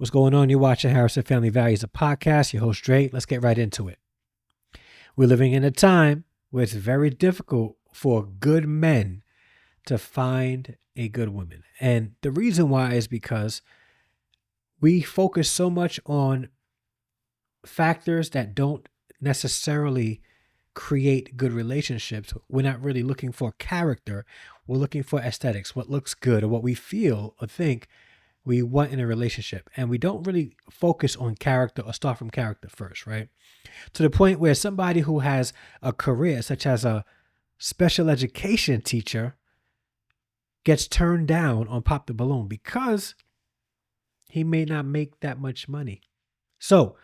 What's going on? You're watching Harrison Family Values, a podcast. Your host, Dre. Let's get right into it. We're living in a time where it's very difficult for good men to find a good woman. And the reason why is because we focus so much on factors that don't necessarily create good relationships. We're not really looking for character. We're looking for aesthetics, what looks good or what we feel or think we want in a relationship. And we don't really focus on character or start from character first, right? To the point where somebody who has a career, such as a special education teacher, gets turned down on Pop the Balloon because he may not make that much money. So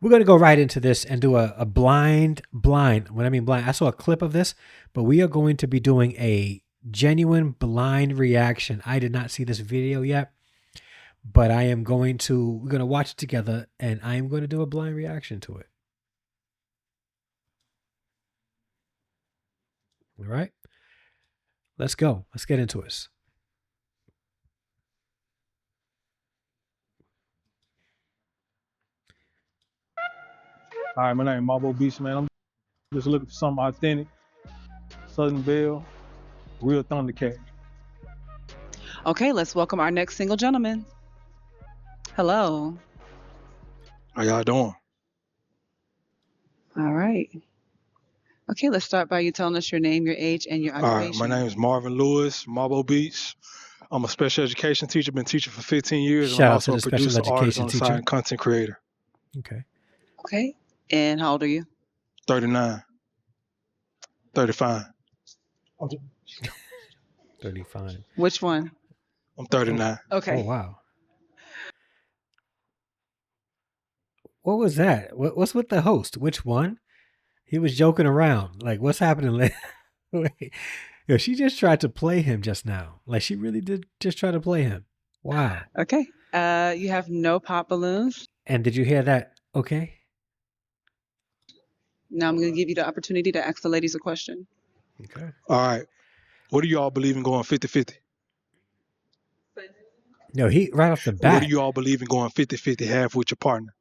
we're going to go right into this and do a blind. When I mean blind, I saw a clip of this, but we are going to be doing a genuine blind reaction. I did not see this video yet, but we're going to watch it together and I am going to do a blind reaction to it. All right, let's go. Let's get into this. All right, my name is Marbo Beach, man. I'm just looking for something authentic, Southern Belle, real Thundercat. Okay, let's welcome our next single gentleman. Hello. How y'all doing? All right. Okay, let's start by you telling us your name, your age, and your All occupation. right, my name is Marvin Lewis, Marbo Beach. I'm a special education teacher, been teaching for 15 years, Shout and I'm out also to a the special producer, artist education on the teacher. side, and content creator. Okay. Okay, and how old are you? 39, 35. 35. Which one? I'm 39. Okay. Oh, wow. What was that? What's with the host? Which one? He was joking around. Like, what's happening? Wait. Yo, she just tried to play him just now. Like, she really did just try to play him. Wow. Okay. You have no pop balloons. And did you hear that? Okay. Now I'm going to give you the opportunity to ask the ladies a question. Okay. All right. What do you all believe in going 50-50? No, he right off the What bat. do you all believe in going 50-50, half with your partner?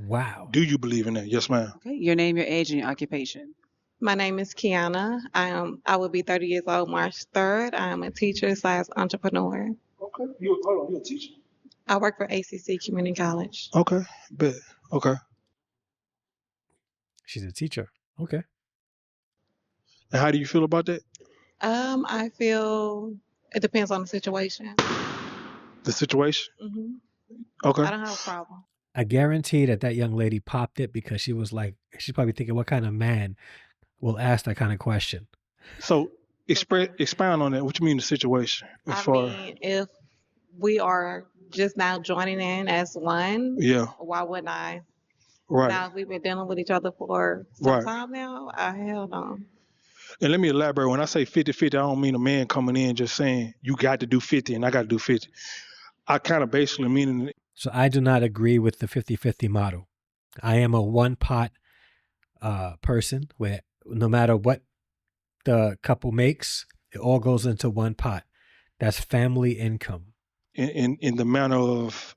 Wow. Do you believe in that? Yes, ma'am. Okay, your name, your age, and your occupation. My name is Kiana. I will be 30 years old March 3rd. I am a teacher / entrepreneur. Okay. You're a teacher? I work for ACC Community College. Okay. Bet. Okay. She's a teacher. Okay. And how do you feel about that? I feel it depends on the situation. The situation? hmm Okay. I don't have a problem. I guarantee that young lady popped it because she was like, she's probably thinking, what kind of man will ask that kind of question? So expound on that. What you mean the situation? If we are just now joining in as one, Yeah. why wouldn't I? Right. Now, if we've been dealing with each other for some Right. time now, I held on. And let me elaborate. When I say 50-50, I don't mean a man coming in just saying you got to do 50 and I got to do 50. I kind of basically mean. So I do not agree with the 50-50 model. I am a one pot person where no matter what the couple makes, it all goes into one pot. That's family income. In the manner of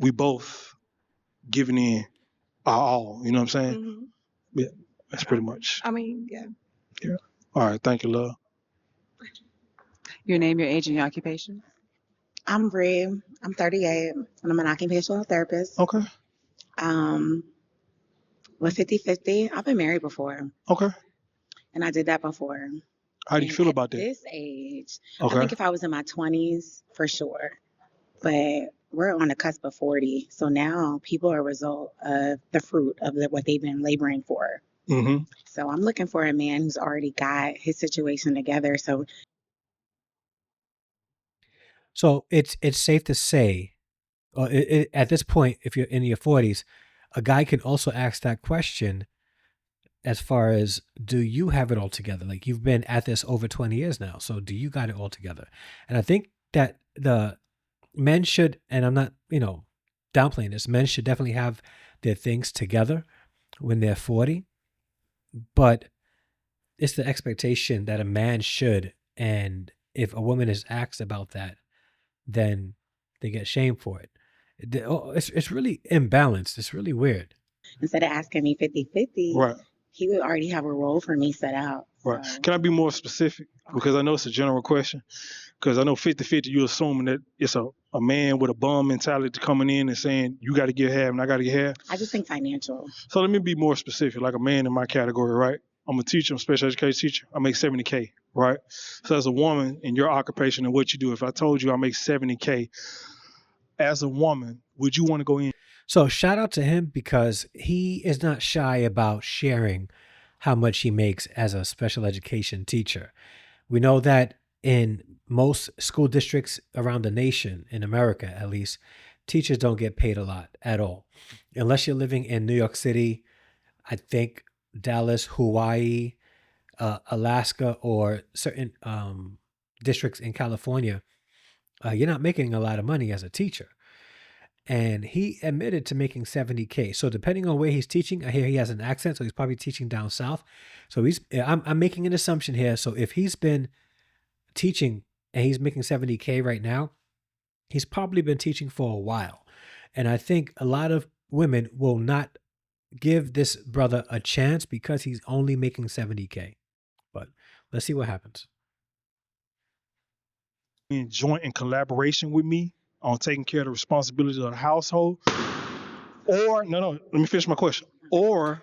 we both giving in our all. You know what I'm saying? Mm-hmm. Yeah. That's pretty much. Yeah. Yeah. All right. Thank you, love. Your name, your age, and your occupation. I'm Bree. I'm 38, and I'm an occupational therapist. Okay. With 50-50, I've been married before, Okay. and I did that before. How do you feel about that? At this age, Okay. I think if I was in my 20s, for sure. But we're on the cusp of 40, so now people are a result of the fruit of what they've been laboring for. Mm-hmm. So I'm looking for a man who's already got his situation together. So it's safe to say, at this point, if you're in your 40s, a guy can also ask that question as far as, do you have it all together? Like, you've been at this over 20 years now, so do you got it all together? And I think that the men should, and I'm not, downplaying this, men should definitely have their things together when they're 40, but it's the expectation that a man should, and if a woman is asked about that, then they get shamed for it. It's really imbalanced. It's really weird. Instead of asking me 50-50, Right. he would already have a role for me set out. Right. So, Can I be more specific? Because I know it's a general question. Because I know 50-50, you're assuming that it's a man with a bum mentality coming in and saying, you got to get half and I got to get half. I just think financial. So let me be more specific, like a man in my category, right? I'm a teacher, I'm a special education teacher. I make $70K, right? So as a woman in your occupation and what you do, if I told you I make $70K, as a woman, would you want to go in? So shout out to him because he is not shy about sharing how much he makes as a special education teacher. We know that in most school districts around the nation, in America at least, teachers don't get paid a lot at all. Unless you're living in New York City, I think Dallas, Hawaii, Alaska, or certain districts in California, you're not making a lot of money as a teacher. And he admitted to making $70K. So depending on where he's teaching, I hear he has an accent, so he's probably teaching down south. So I'm making an assumption here. So if he's been teaching and he's making $70K right now, he's probably been teaching for a while. And I think a lot of women will not give this brother a chance because he's only making $70K. But let's see what happens. In joint and collaboration with me on taking care of the responsibilities of the household? Or, no, let me finish my question. Or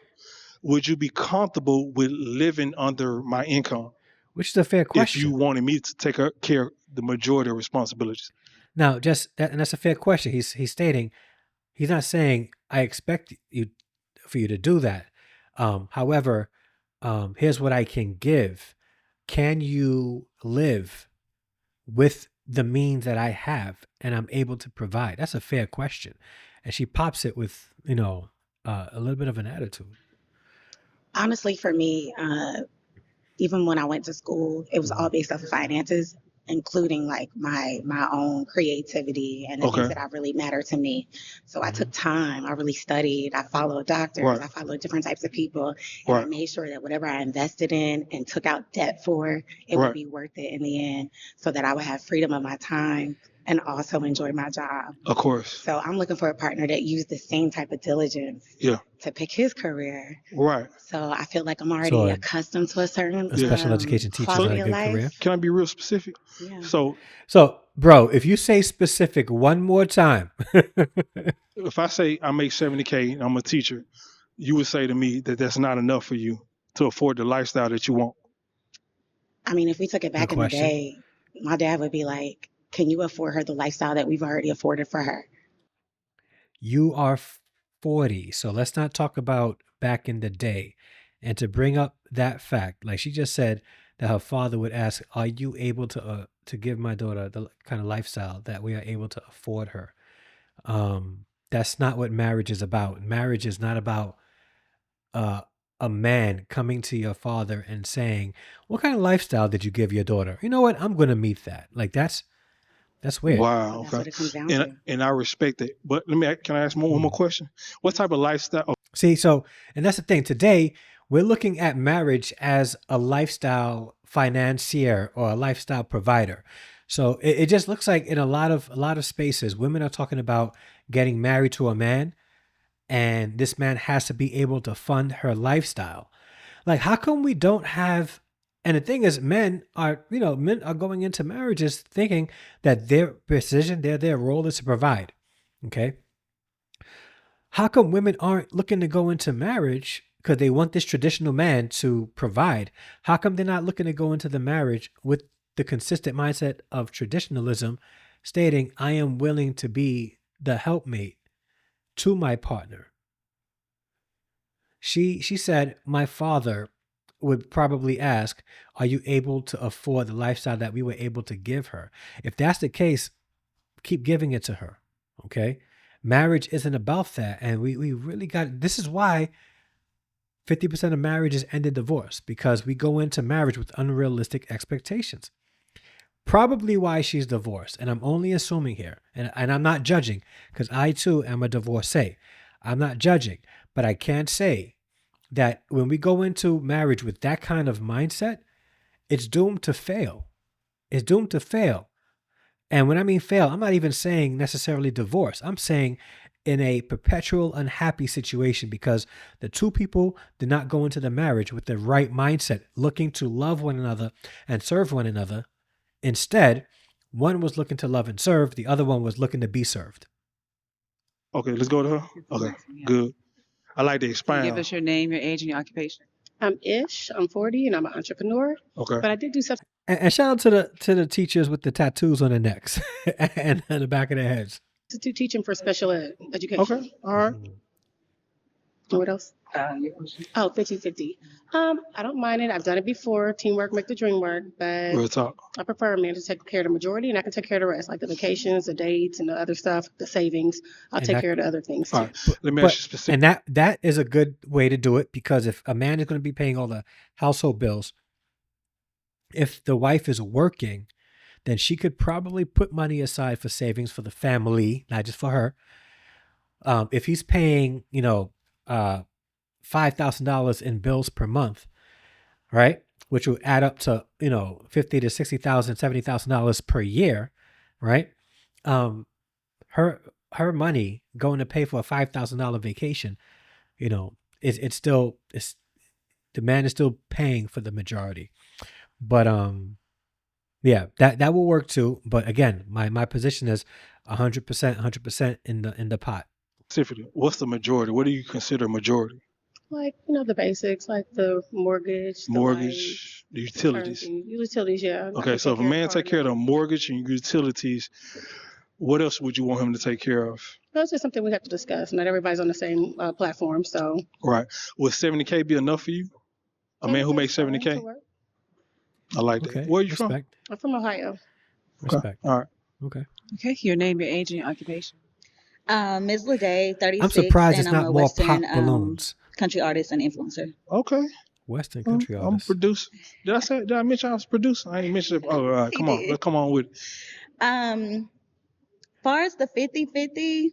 would you be comfortable with living under my income Which is a fair if question. you wanted me to take care of the majority of responsibilities? Now, and that's a fair question. He's stating, he's not saying I expect for you to do that. However, here's what I can give. Can you live with the means that I have and I'm able to provide? That's a fair question. And she pops it with, a little bit of an attitude. Honestly, for me, even when I went to school, it was all based off of finances, including like my own creativity and the things that really matter to me. So I took time. I really studied. I followed doctors. Right. I followed different types of people. And I made sure that whatever I invested in and took out debt for, it would be worth it in the end, so that I would have freedom of my time and also enjoy my job. Of course. So I'm looking for a partner that used the same type of diligence to pick his career. Right. So I feel like I'm already accustomed to a certain special education teacher is not a good career. Can I be real specific? Yeah. So, bro, if you say specific one more time. If I say I make $70K and I'm a teacher, you would say to me that that's not enough for you to afford the lifestyle that you want. I mean, if we took it back in the day, my dad would be like, can you afford her the lifestyle that we've already afforded for her? You are 40, so let's not talk about back in the day. And to bring up that fact, like she just said that her father would ask, are you able to give my daughter the kind of lifestyle that we are able to afford her? That's not what marriage is about. Marriage is not about a man coming to your father and saying, what kind of lifestyle did you give your daughter? You know what? I'm going to meet that. Like that's weird. Wow. That's what it comes down to. And I respect it. But can I ask one more question? What type of lifestyle? See, and that's the thing. Today, we're looking at marriage as a lifestyle financier or a lifestyle provider. So it just looks like in a lot of spaces, women are talking about getting married to a man, and this man has to be able to fund her lifestyle. Like, how come we don't have? And the thing is, men are going into marriages thinking that their position, their role is to provide. Okay. How come women aren't looking to go into marriage because they want this traditional man to provide? How come they're not looking to go into the marriage with the consistent mindset of traditionalism, stating, I am willing to be the helpmate to my partner? She said, my father would probably ask, are you able to afford the lifestyle that we were able to give her? If that's the case, keep giving it to her. Okay. Marriage isn't about that. And we really this is why 50% of marriages end in divorce, because we go into marriage with unrealistic expectations. Probably why she's divorced. And I'm only assuming here, and I'm not judging, because I too am a divorcee. I'm not judging, but I can say that when we go into marriage with that kind of mindset, it's doomed to fail. It's doomed to fail. And when I mean fail, I'm not even saying necessarily divorce. I'm saying in a perpetual unhappy situation because the two people did not go into the marriage with the right mindset, looking to love one another and serve one another. Instead, one was looking to love and serve, the other one was looking to be served. Okay, let's go to her. Okay, Yeah. good. I like to Can you expound. give us your name, your age, and your occupation? I'm Ish. I'm 40 and I'm an entrepreneur. Okay. But I did do stuff And shout out to the teachers with the tattoos on their necks and on the back of their heads. to do teaching for special education. Okay. All right. What else? Your question. Oh, 50-50. I don't mind it. I've done it before. Teamwork make the dream work, but Real talk. I prefer a man to take care of the majority and I can take care of the rest, like the vacations, the dates, and the other stuff, the savings. I'll And take that- care of the other things All too. right. Let me ask you specific. And that is a good way to do it because if a man is going to be paying all the household bills, if the wife is working, then she could probably put money aside for savings for the family, not just for her. If he's paying, $5,000 in bills per month, right, which will add up to $50,000 to $60,000, $70,000 per year, right? Her money going to pay for a $5,000 vacation, it's the man is still paying for the majority. But yeah, that will work too. But again, my position is 100% in the pot. Specifically, what's the majority? What do you consider majority? Like, the basics, like the mortgage, the Mortgage, the light, utilities. certain things. Utilities, yeah. I Okay, can so if take a care of man part take of care of it. the mortgage and utilities, what else would you want him to take care of? That's just something we have to discuss. Not everybody's on the same platform, so. Right. Would 70K be enough for you? A man who makes 70K? I like that. Okay, Where are you from? respect, I'm from Ohio. respect. All right. Okay. Okay, your name, your age, and your occupation. Ms. Lede, 36, I'm surprised it's and I'm not a more Western pop balloons. country artist and influencer. Okay. Western country I'm a artists. producer. Did I mention I was a producer? I ain't mentioned it. Oh, all right. He Come on. did. Let's come on with it. Far as the 50-50,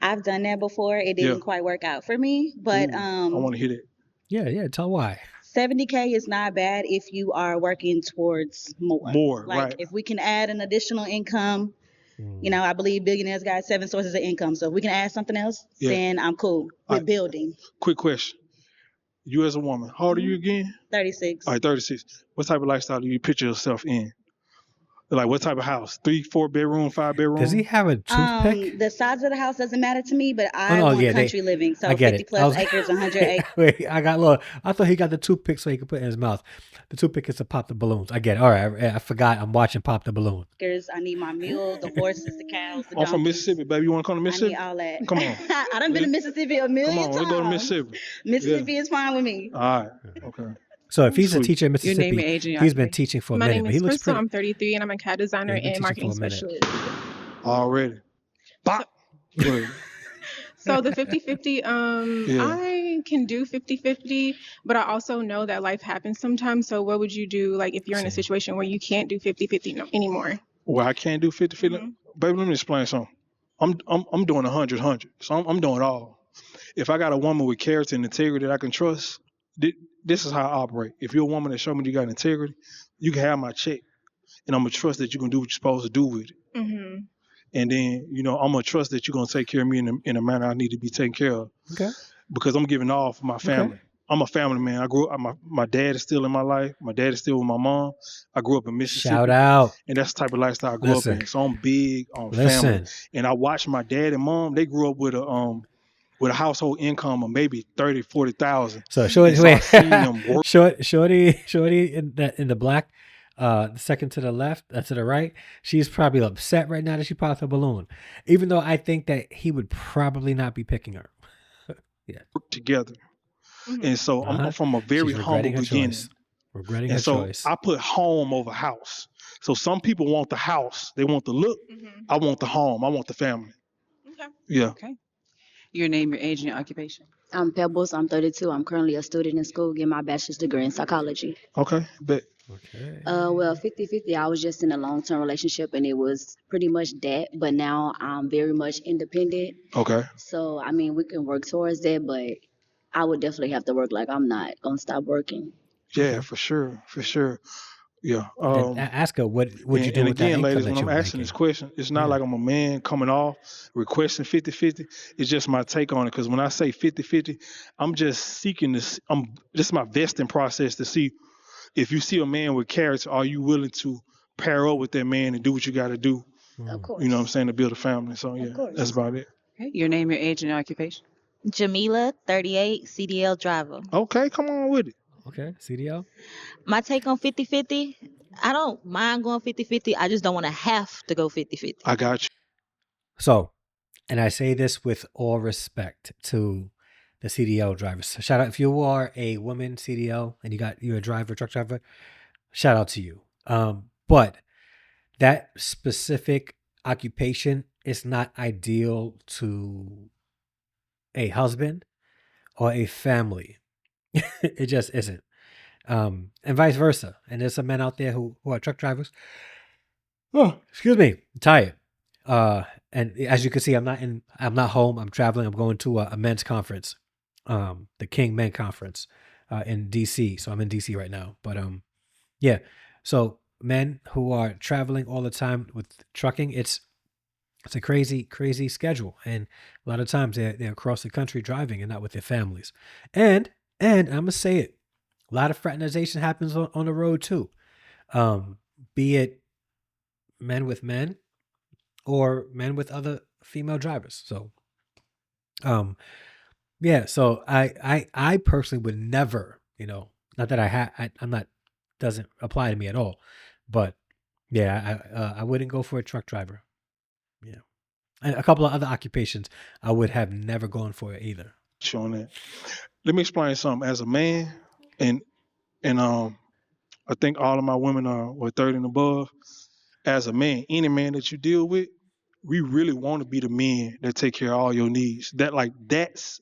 I've done that before. It didn't Yeah. quite work out for me, but Ooh, I want to hear that. Yeah. Tell why. 70K is not bad if you are working towards more. More, Like right. if we can add an additional income, I believe billionaires got 7 sources of income. So if we can add something else, Yeah. then I'm cool with Alright. building. Quick question. You as a woman, how old are you again? 36. All right, 36. What type of lifestyle do you picture yourself in? Like what type of house? 3, 4 bedroom, 5 bedroom? Does he have a toothpick? The size of the house doesn't matter to me, but I no, want yeah, country living. So I get 50 it. plus I was- acres, 100 acres. Wait, I thought he got the toothpick so he could put it in his mouth. The toothpick is to pop the balloons. I get it. All right, I forgot. I'm watching Pop the Balloon. I need my mule, the horses, the cows, the I'm from donkeys. Mississippi, baby. You want to come to I Mississippi? need all that. Come on. I done been to Mississippi a million Come on, times. let's go to Mississippi. Mississippi is fine with me. All right. Okay. So if he's a Sweet. teacher in Your name, your Mississippi, age, and your he's been occupation. teaching for a My minute, name but he is looks Crystal. pretty. I'm 33 and I'm a CAD designer Yeah, you've been and teaching for marketing a minute. specialist. Already. Bop. Go ahead. So the 50-50, Yeah. I can do 50-50, but I also know that life happens sometimes. So what would you do like if you're in a Same. situation where you can't do 50-50 anymore? Well, I can't do 50-50. Mhm. Baby, let me explain something. I'm doing 100-100. So I'm doing it all. If I got a woman with character and integrity that I can trust, this is how I operate. If you're a woman that show me you got integrity, you can have my check. And I'm going to trust that you're going to do what you're supposed to do with it. Mm-hmm. And then, I'm going to trust that you're going to take care of me in a manner I need to be taken care of. Okay. Because I'm giving all for my family. I'm a family man. I grew up, my dad is still in my life. My dad is still with my mom. I grew up in Mississippi. Shout out. And that's the type of lifestyle I grew Listen. up in. So I'm big on family. Listen. And I watched my dad and mom, they grew up with a household income of maybe 30, 40,000. So shorty, And so I seen them work. shorty in the black, the second to the left, to the right. She's probably upset right now that she popped a balloon, even though I think that he would probably not be picking her. together. Mhm. And so I'm from a very She's humble regretting her beginning. choice. Regretting her And so choice. I put home over house. So some people want the house. They want the look. Mm-hmm. I want the home. I want the family. Okay. Yeah. Your name, your age, and your occupation. I'm Pebbles. I'm 32. I'm currently a student in school getting my bachelor's degree in psychology. Okay. Bet. Okay. Well, 50-50, I was just in a long-term relationship and it was pretty much that, but now I'm very much independent. Okay. So, I mean, we can work towards that, but I would definitely have to work. Like, I'm not going to stop working. Yeah, for sure. For sure. Yeah. And then ask her what would you do And with that again, income ladies, that when you I'm were asking this making. question, it's not Yeah. like I'm a man coming off requesting 50-50. It's just my take on it. Because when I say 50-50, I'm just seeking this. This is my vesting process to see if you see a man with character, are you willing to pair up with that man and do what you got to do? Of course. You know what I'm saying, to build a family. So yeah, Of course. that's about it. Okay. Your name, your age, and your occupation. Jamila, 38, CDL driver. Okay, come on with it. Okay, CDL. My take on 50-50, I don't mind going 50-50. I just don't want to have to go 50-50. I got you. So, and I say this with all respect to the CDL drivers. So shout out if you are a woman CDL and you're a driver, truck driver, shout out to you. But that specific occupation is not ideal to a husband or a family. It just isn't. And vice versa. And there's some men out there who are truck drivers. Oh, excuse me, I'm tired. And as you can see, I'm not home. I'm traveling. I'm going to a men's conference, the King Men Conference, in DC. So I'm in DC right now. But yeah. So men who are traveling all the time with trucking, it's a crazy schedule, and a lot of times they're across the country driving and not with their families. And I'm gonna say it, a lot of fraternization happens on the road too. Be it men with men or men with other female drivers. So yeah, so I personally would never, not that I'm not, doesn't apply to me at all, but yeah, I wouldn't go for a truck driver. Yeah. And a couple of other occupations I would have never gone for it either. On that. Let me explain something. As a man, and I think all of my women were 30 and above. As a man, any man that you deal with, we really want to be the men that take care of all your needs. That's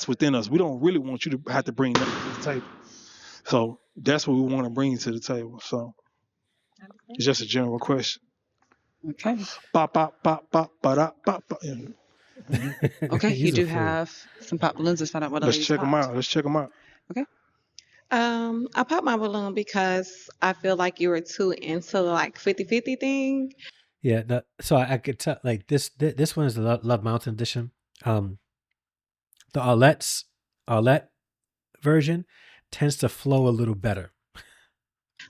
within us. We don't really want you to have to bring nothing to the table. So that's what we want to bring to the table. So it's just a general question. Okay. Bop, bop, bop, bop, ba-da, bop, bop. Okay. You He's a do fool. have some pop balloons. Let's find out what Let's ladies check them popped. out. Let's check them out. I popped my balloon because I feel like you were too into like 50-50 thing. Yeah, so I could tell, like, this one is the Love Mountain edition. The Arlette version tends to flow a little better.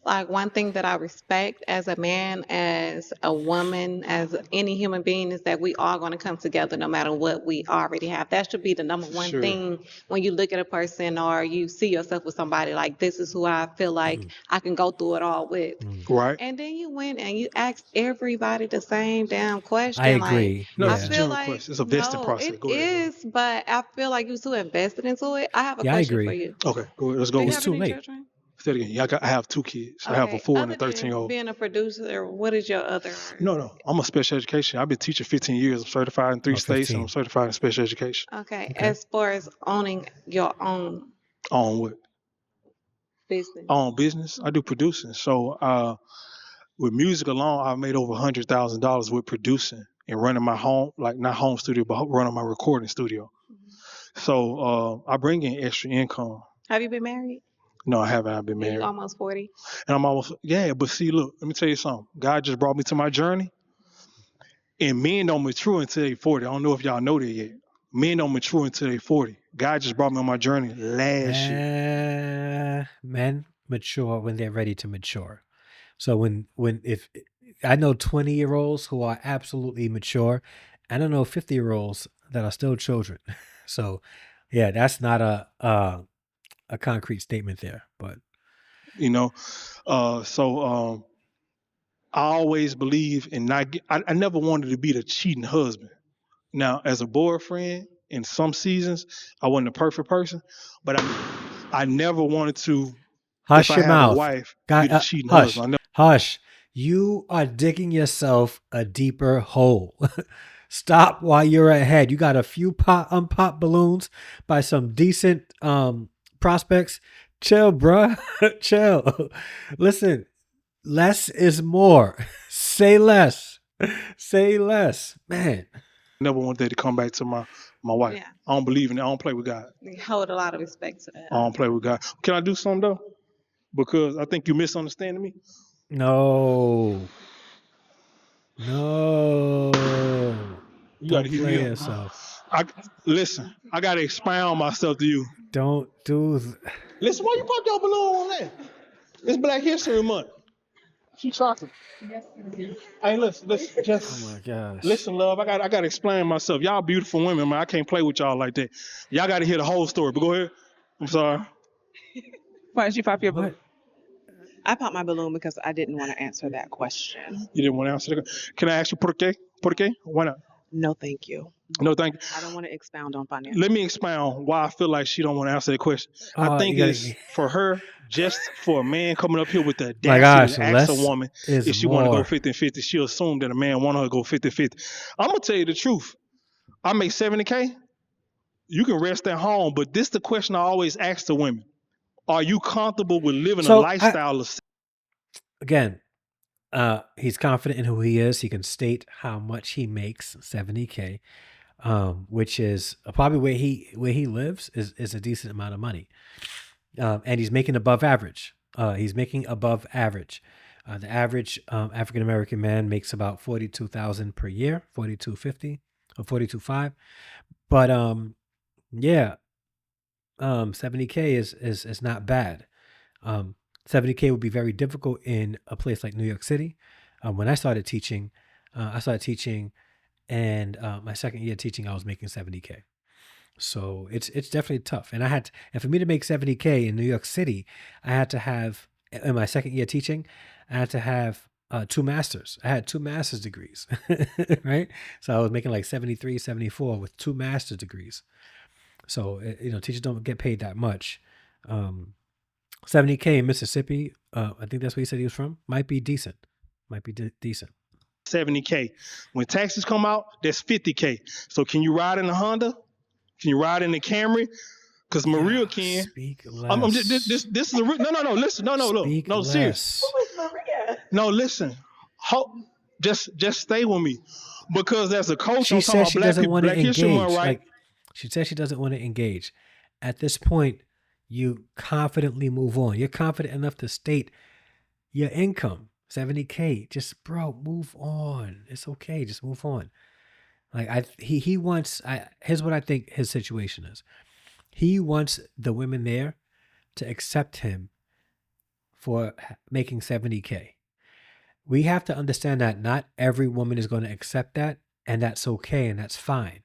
Like one thing that I respect as a man, as a woman, as any human being is that we are going to come together no matter what we already have. That should be the number one Sure. thing when you look at a person or you see yourself with somebody, like this is who I feel like I can go through it all with. Right? And then you went and you asked everybody the same damn question. I Like, agree. No, I it's a Yeah. feel general like question. It's a vesting no, process. it Go ahead. is, but I feel like you're too invested into it. I have a Yeah, I question agree. for you. Okay, go ahead. Let's go Do you with It's it. have too any late. children? Say it again. Yeah, I have 2 kids. I have a 4 and a Other 13-year-old. than being a producer, what is your other? No. I'm a special education. I've been teaching 15 years. I'm certified in 3 Oh, states, and I'm 15. certified in special education. Okay, Okay. as far as owning your own On what? business. On business. I do producing. So with music alone, I've made over $100,000 with producing and running my home, like not home studio, but running my recording studio. So I bring in extra income. Have you been married? No, I haven't. I've been You married. almost 40. And I'm almost, yeah, but see, look, let me tell you something. God just brought me to my journey. And men don't mature until they 40. I don't know if y'all know that yet. Men don't mature until they 40. God just brought me on my journey last year. Men mature when they're ready to mature. So if I know 20-year-olds who are absolutely mature, and I know 50-year-olds that are still children. So yeah, that's not a concrete statement there, but You know, I always believe in I never wanted to be the cheating husband. Now, as a boyfriend, in some seasons, I wasn't the perfect person, but I never wanted to, hush if I your have a mouth. wife, God, be the cheating hush, husband. hush. You are digging yourself a deeper hole. Stop while you're ahead. You got a few unpopped balloons by some decent prospects. Chill, bruh. Chill. Listen, less is more. Say less. Say less. Man. Never wanted that to come back to my wife. Yeah. I don't believe in it. I don't play with God. You hold a lot of respect to that. I don't play with God. Can I do something though? Because I think you misunderstanding me. No. No. You got Don't to hit play me up. yourself. Listen, I got to expound myself to you. Don't do Listen, why you pop your balloon on that? It's Black History Month. She talking. Hey, listen, Oh just my gosh. listen, love. I got to explain myself. Y'all beautiful women, man. I can't play with y'all like that. Y'all got to hear the whole story. But go ahead. I'm sorry. Why did you pop your balloon? What? I popped my balloon because I didn't want to answer that question. You didn't want to answer the. Can I ask you por qué? Por qué? Why not? No, thank you. No, thank you. I don't want to expound on finance. Let me expound why I feel like she don't want to answer that question. I think you it's gotta, for her, just for a man coming up here with the my audacity gosh, to ask a less woman is if she want to go more. 50-50. She'll assume that a man want her to go 50-50. I'm going to tell you the truth. I make 70K. You can rest at home, but this is the question I always ask the women. Are you comfortable with living a So lifestyle of again, he's confident in who he is. He can state how much he makes, 70K, which is probably where he lives is a decent amount of money. And he's making above average. He's making above average. The average African American man makes about $42,000 per year, $42.50 or $42.5. But yeah, 70K is not bad. 70K would be very difficult in a place like New York City. When I started teaching, and my second year teaching, I was making 70K. So it's definitely tough. And and for me to make 70K in New York City, I had to have, in my second year teaching, I had to have 2 masters. I had 2 master's degrees, right? So I was making like 73, 74 with 2 master's degrees. So, teachers don't get paid that much. 70K in Mississippi, I think that's where he said he was from, might be decent. Decent. 70K. When taxes come out, that's 50K. So can you ride in the Honda? Can you ride in the Camry? Because Maria can. Speak less. I'm just, this is a no. Listen, no, look, Speak no, less. serious. No, listen. Just stay with me, because as a coach, She I'm talking says about she Black doesn't people, want to Black History Month, engage. right? Like she says she doesn't want to engage. At this point, you confidently move on. You're confident enough to state your income, 70K. Just move on. It's okay. Just move on. Like he wants. Here's what I think his situation is. He wants the women there to accept him for making 70K. We have to understand that not every woman is going to accept that, and that's okay, and that's fine.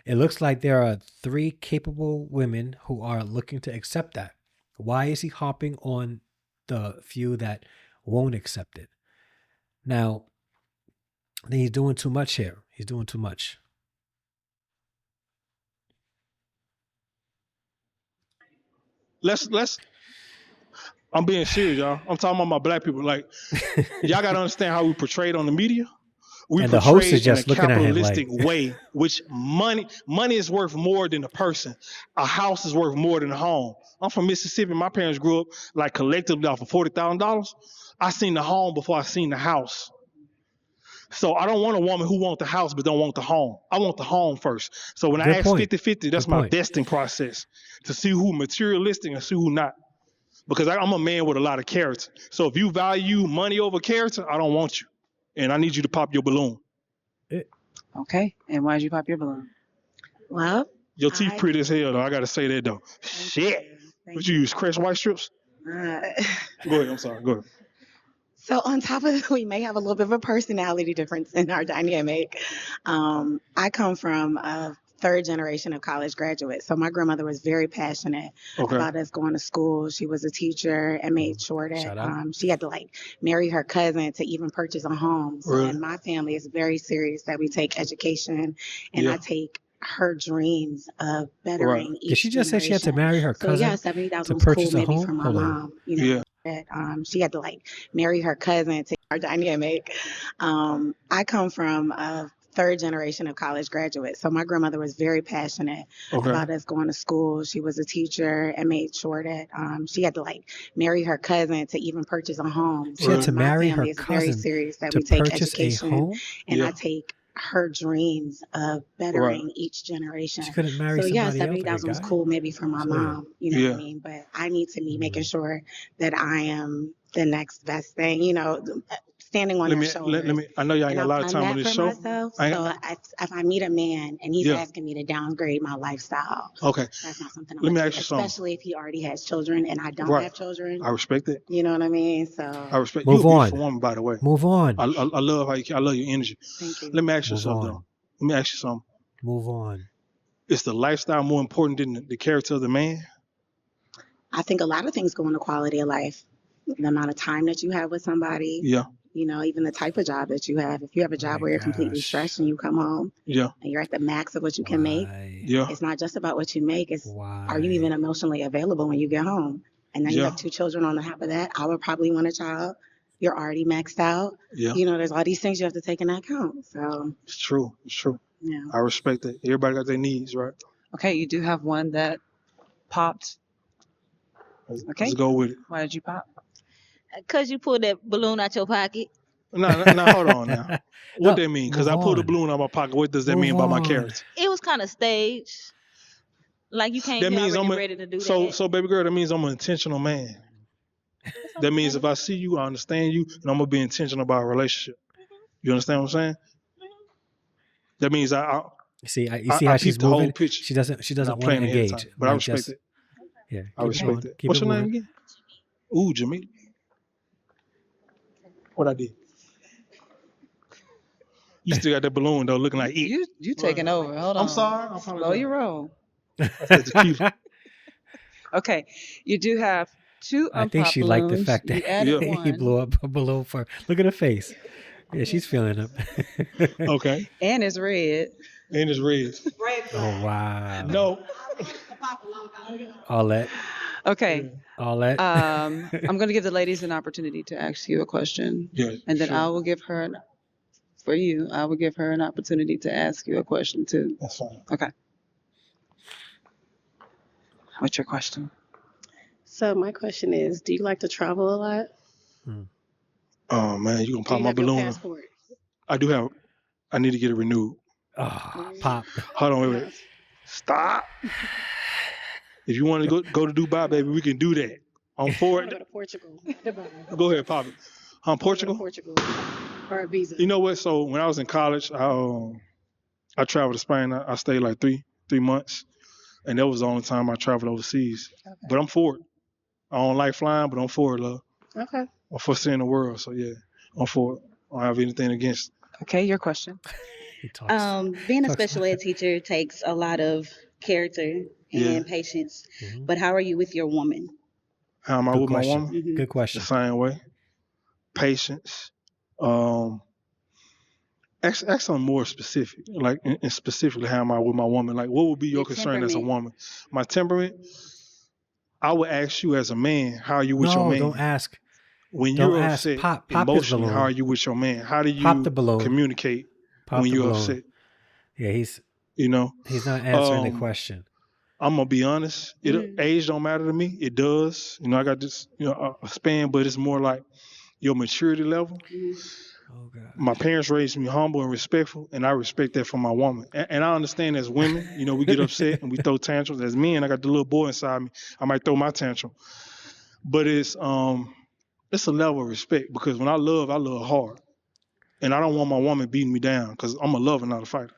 It looks like there are 3 capable women who are looking to accept that. Why is he hopping on the few that won't accept it? Now, then he's doing too much here. He's doing too much. Let's. I'm being serious, y'all. I'm talking about my Black people. Like, y'all gotta understand how we portrayed on the media. We And the host is portrayed in just a looking at him capitalistic like, way, which money is worth more than a person. A house is worth more than a home. I'm from Mississippi. My parents grew up like collectively off of $40,000. I seen the home before I seen the house. So I don't want a woman who wants the house but don't want the home. I want the home first. So when I good ask point. 50-50, that's Good my point. testing process to see who materialistic and see who not. Because I'm a man with a lot of character. So if you value money over character, I don't want you. And I need you to pop your balloon. Okay. And why did you pop your balloon? Well, Your teeth pretty as hell, though. I got to say that, though. Shit. What you use, Crest White Strips? uh, Go ahead. I'm sorry. Go ahead. So on top of that, we may have a little bit of a personality difference in our dynamic. I come from a 3rd generation of college graduates. So my grandmother was very passionate about us going to school. She was a teacher and made sure that she had to marry her cousin to even purchase a home. So in my family, it's very serious that we take education, and I take her dreams of bettering each Did she just say she had to generation. marry her So cousin yeah, 70,000 to was cool purchase a maybe home? for my Hold on. mom. That she had to marry her cousin to our dynamic. I come from a 3rd generation of college graduates. So my grandmother was very passionate about us going to school. She was a teacher and made sure that she had to marry her cousin to even purchase a home. She had to in my marry her family, it's very cousin serious that to we take purchase a education, home? and I take her dreams of bettering each generation. She couldn't marry So yeah, somebody else, like a 70,000 was guy? cool maybe for my That's weird. mom, you know what I mean? But I need to be making sure that I am the next best thing, you know, standing on Let their me shoulders. let me. I know y'all ain't And got a I've lot of done time on that this for show. myself. I So if I meet a man and he's Yeah. asking me to downgrade my lifestyle, Okay. that's not something I'm Let me gonna ask do, you something. especially if he already has children and I don't Right. have children. I respect it. You know what I mean? I So respect you. Move A beautiful on. woman, by the way. Move on. I love how I love your energy. thank you. Let me ask you Move something on. though. Let me ask you something. Move on. Is the lifestyle more important than the character of the man? I think a lot of things go into quality of life. The amount of time that you have with somebody, Yeah. you know, even the type of job that you have. If you have a job where you're completely gosh. stressed and you come home Yeah. and you're at the max of what you can make, Why? Yeah. it's not just about what you make. It's are you Why? even emotionally available when you get home? And now you Yeah. have 2 children on top of that. I would probably want a child. You're already maxed out. Yeah. You know, there's all these things you have to take into account. So, It's true. It's true. yeah. I respect it. Everybody got their needs, right? Okay, you do have one that popped. Okay. Let's go with it. Why did you pop? Cause you pulled that balloon out your pocket. No, hold on now. What No, that mean? Because move I pulled a on. balloon out of my pocket. What does that Move mean about my on. character? It was kind of staged. Like you came That here means already I'm a, ready to do so that. so baby girl. That means I'm an intentional man. That means if I see you, I understand you, and I'm gonna be intentional about a relationship. You understand what I'm saying? That means You see how I she's peep the whole moving? picture. She doesn't and I'm want to playing ahead of engage. time. But I Like, respect just it. yeah. I Keep respect going. it. Keep What's it your name moving. again? Ooh, Jamie. What I did? You still got that balloon though, looking like it. You taking over. Hold on. I'm sorry. I Slow apologize. your roll. That's the tequila. Okay, you do have 2 I think unpopped she liked the balloons. fact You that added Yeah. he one, blew up a balloon for. Look at her face. Yeah, she's feeling it. Okay. and it's red. And it's red. Oh wow. No. All that. Okay, All that. I'm going to give the ladies an opportunity to ask you a question, Yeah. and then sure. I will give her an opportunity to ask you a question too. That's fine. Okay. What's your question? So my question is, do you like to travel a lot? Oh man, you gonna Do pop you my have your balloon? passport? I do have. I need to get it renewed. Oh, pop. Hold on, wait. Stop. If you want to go to Dubai, baby, we can do that. I'm for I want to it. go to Portugal. Dubai. Go ahead, pop it. I wanna go to Portugal. Portugal. Or a visa. You know what? So when I was in college, I traveled to Spain. I stayed like three months, and that was the only time I traveled overseas. Okay. But I'm for it. I don't like flying, but I'm for it, love. Okay. I'm for seeing the world. So yeah, I'm for it. I don't have anything against it. Okay, your question. He talks. Being a Talks- special ed teacher takes a lot of character Yeah. and patience. Mhm. But how are you with your woman? How am I Good with question. my woman? Mhm. Good The question. same way. Patience. Ask something more specific. Like, and specifically, how am I with my woman? Like, what would be your Your concern as a temperament. woman? My temperament. I would ask you as a man, how are you with your No, man? don't ask. When Don't you're ask. upset Pop his emotionally, how balloon. are you with your man? How do you Pop the balloon. communicate Pop when the you're balloon. upset? Yeah, he's You know, not answering the Um, question. I'm gonna be honest. Age don't matter to me. It does. You know, I got this, a span, but it's more like your maturity level. Oh God. My parents raised me humble and respectful, and I respect that from my woman. And I understand as women, we get upset and we throw tantrums. As men, I got the little boy inside me. I might throw my tantrum, but it's a level of respect because when I love hard, and I don't want my woman beating me down because I'm a lover, not a fighter.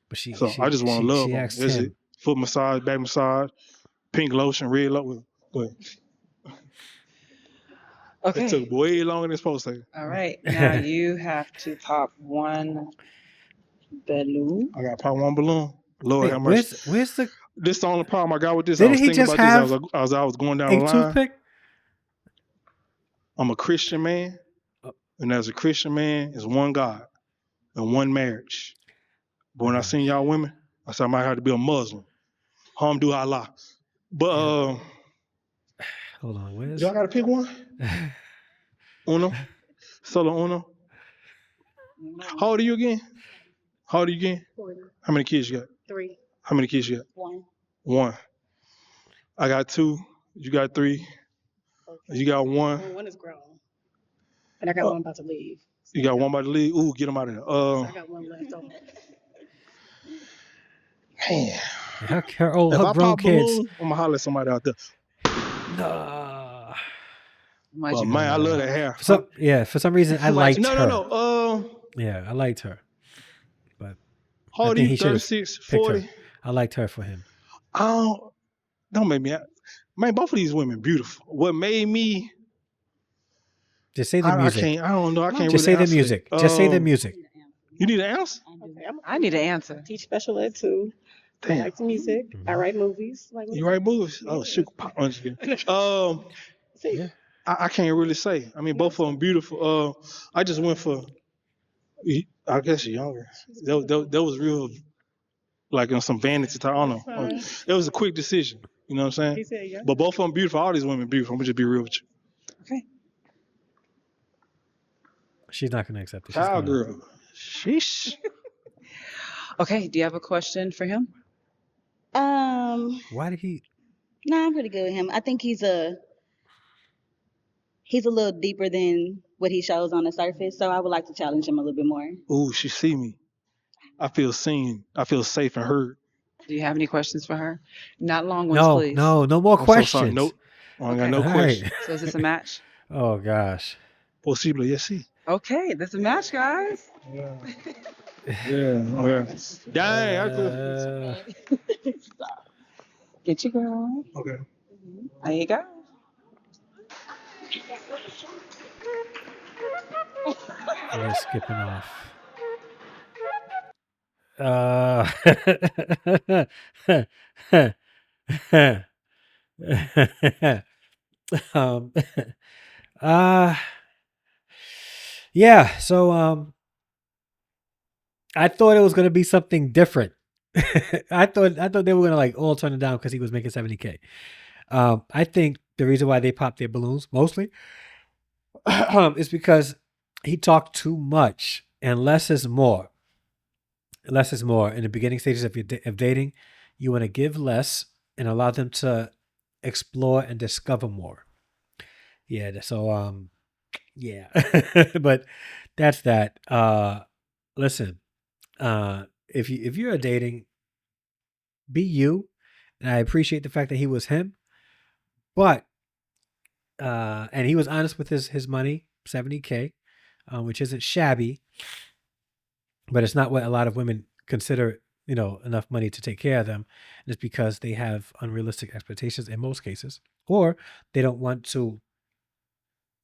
But So I just want to love she her. asked That's it. him. Foot massage, back massage, pink lotion, red lotion. Go ahead. It took Okay. way longer than it's supposed to. All right. Now you have to pop one balloon. I got to pop one balloon. Lord Wait, have mercy. where's the? This the only problem I got with this. Didn't I was he thinking just about have this as I was going down a the line. toothpick? I'm a Christian man, and as a Christian man, it's one God and one marriage. But when I seen y'all women, I said I might have to be a Muslim. Alhamdulillah. But Hold on, where's? y'all got to pick one. Uno, solo uno. How old are you again? 40. How many kids you got? 3. How many kids you got? 1. 1. I got 2. You got 3. You got 1. Well, 1 is grown. And I got one about to leave. You got 1 about to leave. Ooh, get them out of there. So I got 1 left over. Man. Her If grown I pop kids. balloon, I'm gonna holler at somebody out there. No. Why'd But you man, I love that hair. For some reason, I liked no, her. no. Yeah, I liked her. But How I old are think you? he should have 36, picked 40? her. I liked her for him. Don't make me. Man, both of these women beautiful. What made me? Just say the I music. can't. I don't know. I can't Just really say the answer music. that. Just say the music. You need an answer? Okay, I need an answer. teach special ed too. I Damn. like music. I write movies. Like, You write movies? Oh, sugar pop. I'm just kidding. see, Yeah. I can't really say. I mean, both of them beautiful. I just went for. I guess younger. That was real. Like on some vanity type. I don't know. It was a quick decision. You know what I'm he saying? said, yeah. But both of them beautiful. All these women beautiful. I'm gonna just be real with you. Okay. She's not going to accept it. She's gonna- Cowgirl. Sheesh. Okay. Do you have a question for him? Why did he? Nah, I'm pretty good with him. I think he's a little deeper than what he shows on the surface. So I would like to challenge him a little bit more. Ooh, she see me. I feel seen. I feel safe and heard. Do you have any questions for her? Not long ones, No, please. no more I'm questions. so sorry. Nope. I ain't got no All right. questions. So is this a match? Oh gosh. Possible, yes, see. Okay, this is a match, guys. Yeah. Okay. Dang, I could. Get your girl. Okay. There you go. We're skipping off. um, yeah. So, I thought it was gonna be something different. I thought they were gonna like all turn it down because he was making $70K. I think the reason why they popped their balloons mostly is because he talked too much, and less is more. Less is more. In the beginning stages of dating, you want to give less and allow them to explore and discover more. Yeah. So yeah. But that's that. Listen. If you're dating, be you, and I appreciate the fact that he was him, but and he was honest with his money, $70K, which isn't shabby, but it's not what a lot of women consider, enough money to take care of them. And it's because they have unrealistic expectations in most cases, or they don't want to,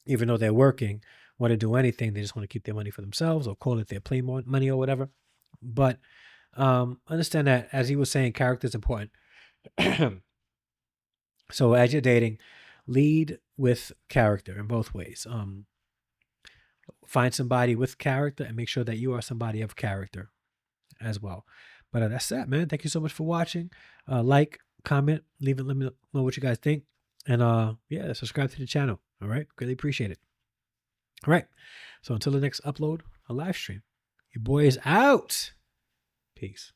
even though they're working, want to do anything. They just want to keep their money for themselves, or call it their play money or whatever. But understand that, as he was saying, character is important. So as you're dating, lead with character in both ways. Find somebody with character and make sure that you are somebody of character as well. But that's that, man. Thank you so much for watching. Like, comment, let me know what you guys think. And yeah, subscribe to the channel. All right. Greatly appreciate it. All right. So until the next upload, a live stream, your boy is out. Peace.